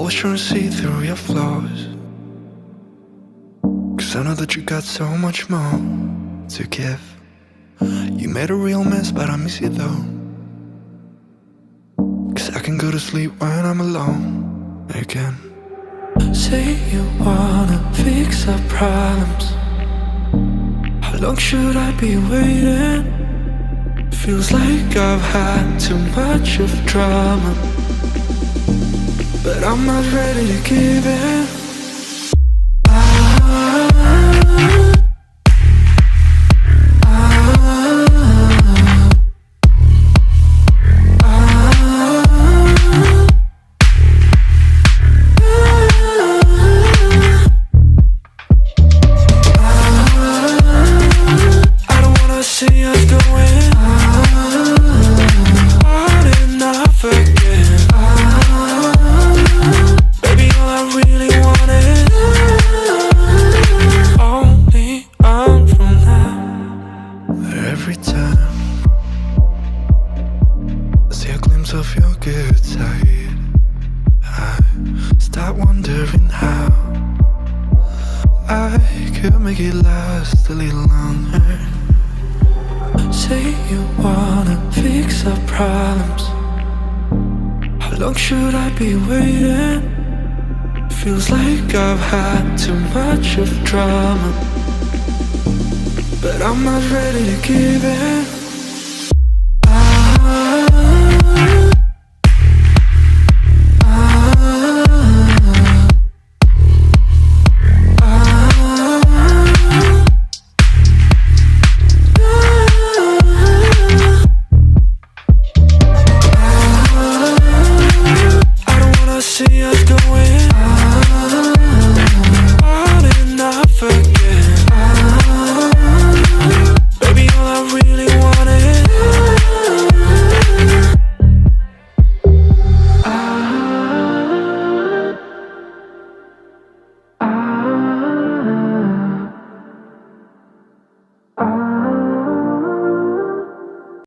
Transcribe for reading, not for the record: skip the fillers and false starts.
was trying to see through your flaws, 'cause I know that you got so much more to give. You made a real mess, but I miss you though, 'cause I can go to sleep when I'm alone again. Say you wanna fix our problems. How long should I be waiting? Feels like I've had too much of drama, but I'm not ready to give in. See us going on and off again. Baby, all I really want is only on from that. But every time I see a glimpse of your good side, I start wondering how I could make it last a little longer. Say you wanna fix our problems. How long should I be waiting? Feels like I've had too much of drama, but I'm not ready to give in.